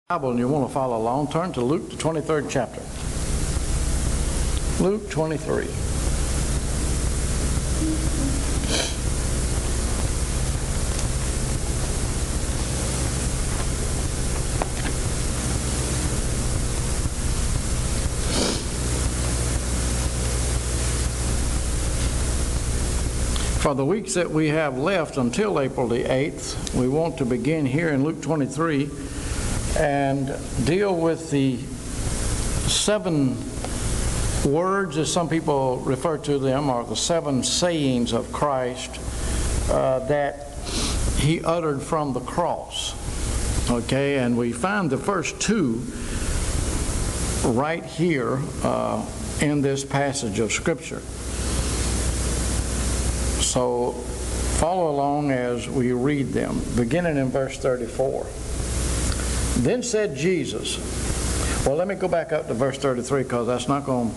Bible and you want to follow along, turn to Luke, the 23rd chapter. Luke 23. For the weeks that we have left until April the 8th, we want to begin here in Luke 23 and deal with the 7 words, as some people refer to them, or the 7 sayings of Christ that he uttered from the cross. Okay, and we find the first 2 right here in this passage of Scripture. So follow along as we read them, beginning in verse 34. Then said Jesus, well, let me go back up to verse 33 because that's not going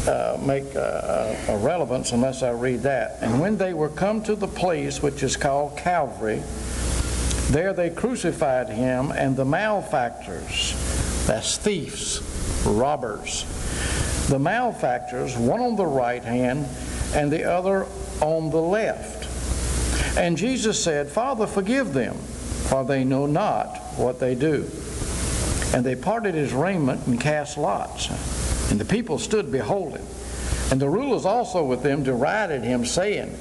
to make a relevance unless I read that. And when they were come to the place which is called Calvary, there they crucified him and the malefactors, that's thieves, robbers, the malefactors, one on the right hand and the other on the left. And Jesus said, Father, forgive them, for they know not what they do. And they parted his raiment and cast lots. And the people stood beholding. And the rulers also with them derided him, saying,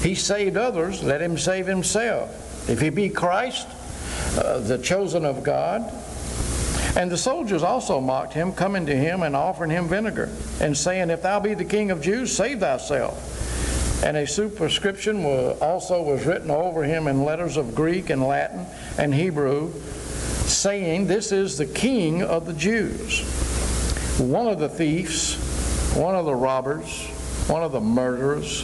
He saved others, let him save himself, if he be Christ, the chosen of God. And the soldiers also mocked him, coming to him and offering him vinegar, and saying, If thou be the King of Jews, save thyself. And a superscription also was written over him in letters of Greek and Latin and Hebrew, saying, This is the King of the Jews. One of the thieves, one of the robbers, one of the murderers,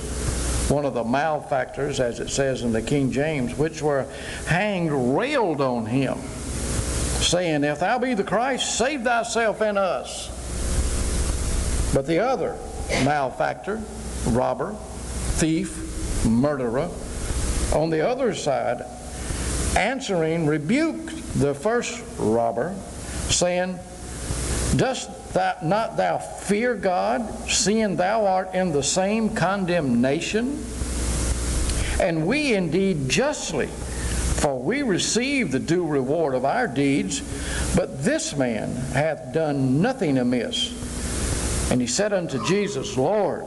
one of the malefactors, as it says in the King James, which were hanged, railed on him, saying, If thou be the Christ, save thyself and us. But the other malefactor, robber, thief, murderer, on the other side, answering, rebuked the first robber, saying, Dost not thou fear God, seeing thou art in the same condemnation? And we indeed justly, for we receive the due reward of our deeds, but this man hath done nothing amiss. And he said unto Jesus, Lord,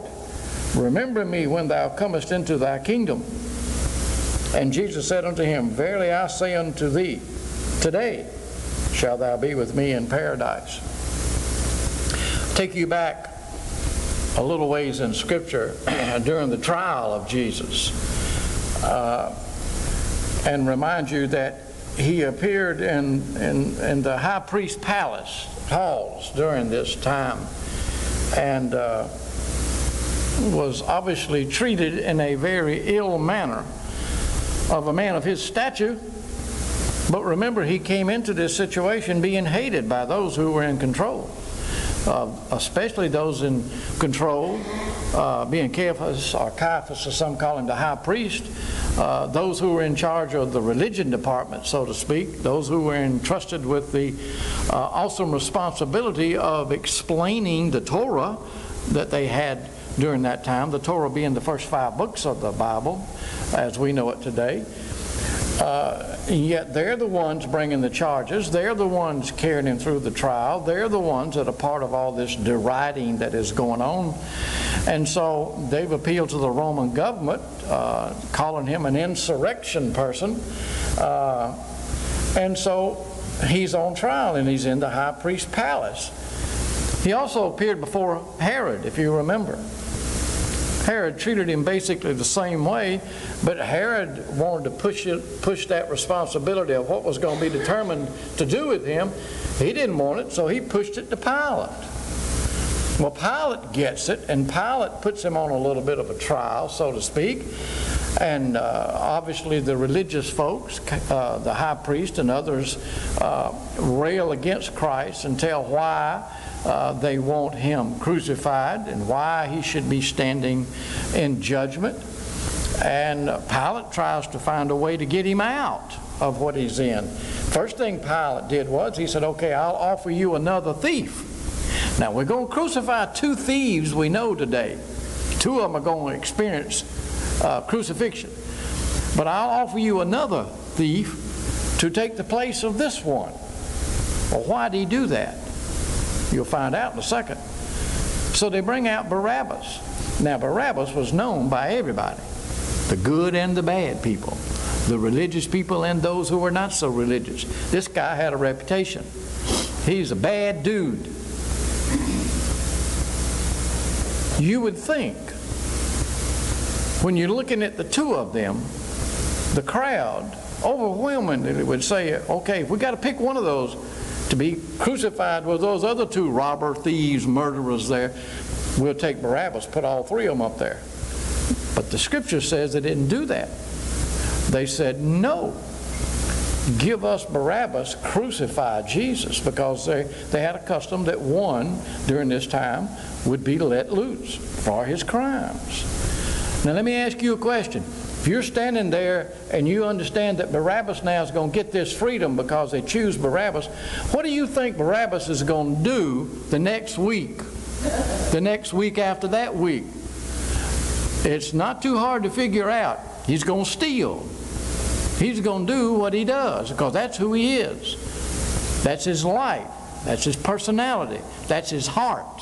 remember me when thou comest into thy kingdom. And Jesus said unto him, Verily I say unto thee, today shalt thou be with me in paradise. Take you back a little ways in Scripture during the trial of Jesus, and remind you that he appeared in the high priest palace halls during this time, and was obviously treated in a very ill manner of a man of his stature. But remember, he came into this situation being hated by those who were in control, especially those in control, being Caiaphas, or Caiaphas as some call him, the high priest, those who were in charge of the religion department, so to speak, those who were entrusted with the awesome responsibility of explaining the Torah that they had during that time, the Torah being the first 5 books of the Bible as we know it today. Yet they're the ones bringing the charges. They're the ones carrying him through the trial. They're the ones that are part of all this deriding that is going on. And so they've appealed to the Roman government, calling him an insurrection person. And so he's on trial, and he's in the high priest's palace. He also appeared before Herod, if you remember. Herod treated him basically the same way, but Herod wanted to push that responsibility of what was going to be determined to do with him. He didn't want it, so he pushed it to Pilate. Well, Pilate gets it, and Pilate puts him on a little bit of a trial, so to speak. And obviously the religious folks, the high priest and others, rail against Christ and tell why they want him crucified and why he should be standing in judgment. And Pilate tries to find a way to get him out of what he's in. First thing Pilate did was he said, okay, I'll offer you another thief. Now, we're going to crucify two thieves we know today. Two of them are going to experience crucifixion. But I'll offer you another thief to take the place of this one. Well, why did he do that? You'll find out in a second. So they bring out Barabbas. Now, Barabbas was known by everybody, the good and the bad people, the religious people and those who were not so religious. This guy had a reputation. He's a bad dude. You would think, when you're looking at the two of them, the crowd overwhelmingly would say, okay, if we got to pick one of those to be crucified with those other two robber, thieves, murderers there, we'll take Barabbas, put all three of them up there. But the Scripture says they didn't do that. They said, no, give us Barabbas, crucify Jesus, because they had a custom that one during this time would be let loose for his crimes. Now let me ask you a question. If you're standing there and you understand that Barabbas now is going to get this freedom because they choose Barabbas, what do you think Barabbas is going to do the next week? The next week after that week? It's not too hard to figure out. He's going to steal. He's going to do what he does because that's who he is. That's his life. That's his personality. That's his heart.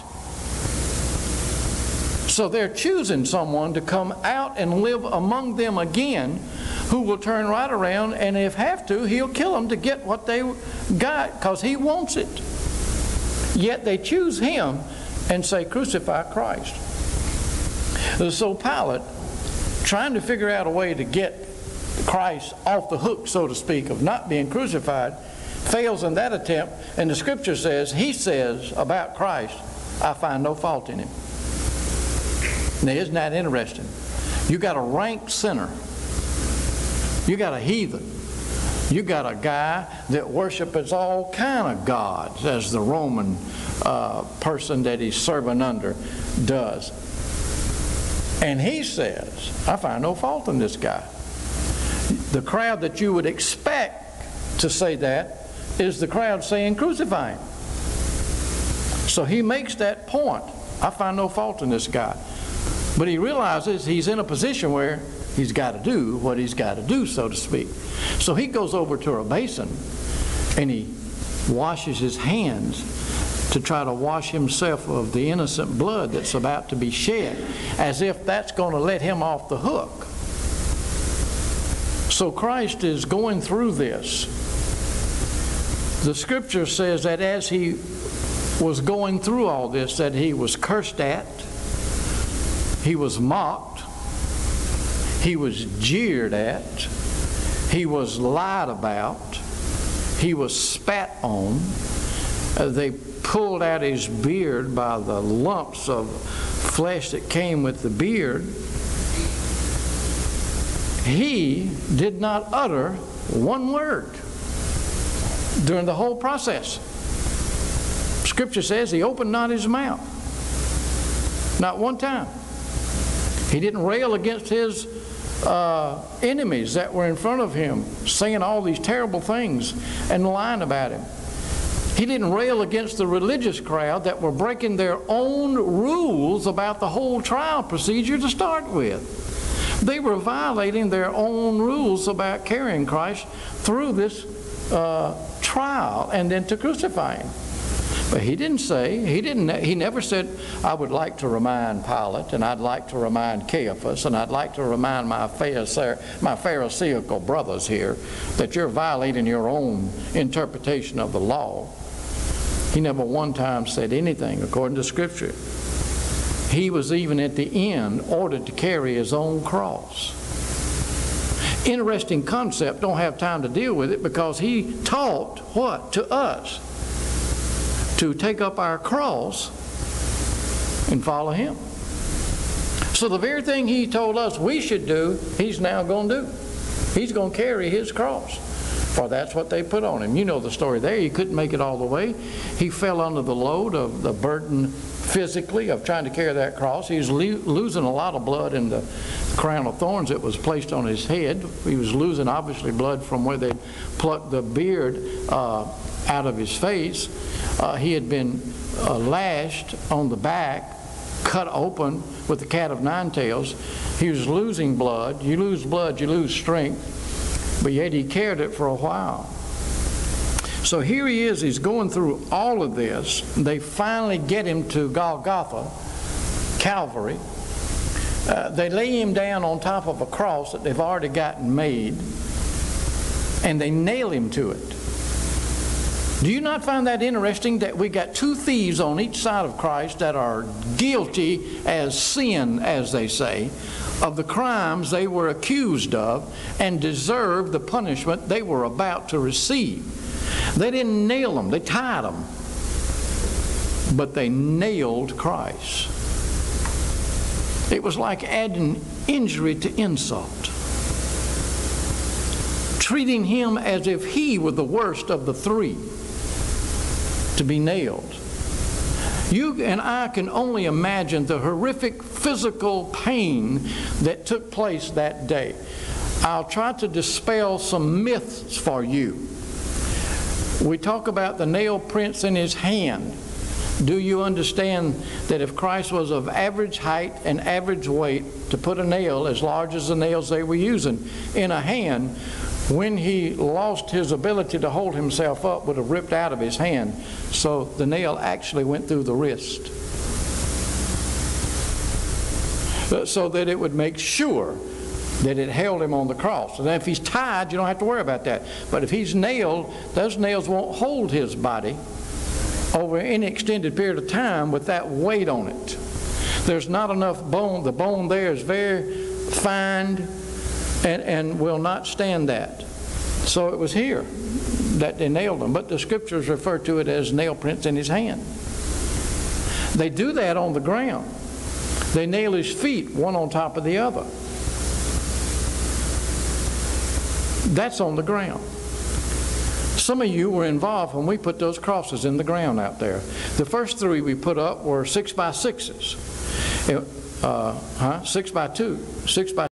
So they're choosing someone to come out and live among them again who will turn right around, and if have to, he'll kill them to get what they got because he wants it. Yet they choose him and say, crucify Christ. So Pilate, trying to figure out a way to get Christ off the hook, so to speak, of not being crucified, fails in that attempt, and the Scripture says, he says about Christ, I find no fault in him. Now, isn't that interesting? You got a rank sinner. You got a heathen. You got a guy that worships all kind of gods, as the Roman person that he's serving under does. And he says, I find no fault in this guy. The crowd that you would expect to say that is the crowd saying, crucify him. So he makes that point. I find no fault in this guy. But he realizes he's in a position where he's got to do what he's got to do, so to speak. So he goes over to a basin and he washes his hands to try to wash himself of the innocent blood that's about to be shed, as if that's going to let him off the hook. So Christ is going through this. The Scripture says that as he was going through all this, that he was cursed at, he was mocked, he was jeered at, he was lied about, he was spat on. They pulled out his beard by the lumps of flesh that came with the beard. He did not utter one word during the whole process. Scripture says he opened not his mouth. Not one time. He didn't rail against his enemies that were in front of him, saying all these terrible things and lying about him. He didn't rail against the religious crowd that were breaking their own rules about the whole trial procedure to start with. They were violating their own rules about carrying Christ through this trial and then to crucify him. But he didn't say, he never said, I would like to remind Pilate, and I'd like to remind Caiaphas, and I'd like to remind my Pharisaical brothers here that you're violating your own interpretation of the law. He never one time said anything according to Scripture. He was even at the end ordered to carry his own cross. Interesting concept, don't have time to deal with it, because he taught what to us? To take up our cross and follow him. So the very thing he told us we should do, he's now going to do. He's going to carry his cross. For that's what they put on him. You know the story there. He couldn't make it all the way. He fell under the load of the burden physically of trying to carry that cross. He was losing a lot of blood in the crown of thorns that was placed on his head. He was losing obviously blood from where they plucked the beard out of his face. He had been lashed on the back, cut open with the cat of nine tails. He was losing blood. You lose blood, you lose strength. But yet he carried it for a while. So here he is, he's going through all of this. They finally get him to Golgotha, Calvary. They lay him down on top of a cross that they've already gotten made, and they nail him to it. Do you not find that interesting that we got two thieves on each side of Christ that are guilty as sin, as they say, of the crimes they were accused of and deserve the punishment they were about to receive? They didn't nail them, they tied them, but they nailed Christ. It was like adding injury to insult, treating him as if he were the worst of the three to be nailed. You and I can only imagine the horrific physical pain that took place that day. I'll try to dispel some myths for you. We talk about the nail prints in his hand. Do you understand that if Christ was of average height and average weight, to put a nail as large as the nails they were using in a hand, when he lost his ability to hold himself up, would have ripped out of his hand. So the nail actually went through the wrist, so that it would make sure that it held him on the cross. And if he's tied, you don't have to worry about that. But if he's nailed, those nails won't hold his body over any extended period of time with that weight on it. There's not enough bone. The bone there is very fine and will not stand that. So it was here that they nailed him. But the scriptures refer to it as nail prints in his hand. They do that on the ground. They nail his feet one on top of the other. That's on the ground. Some of you were involved when we put those crosses in the ground out there. The first three we put up were 6 by 6s. 6 by 2, 6 by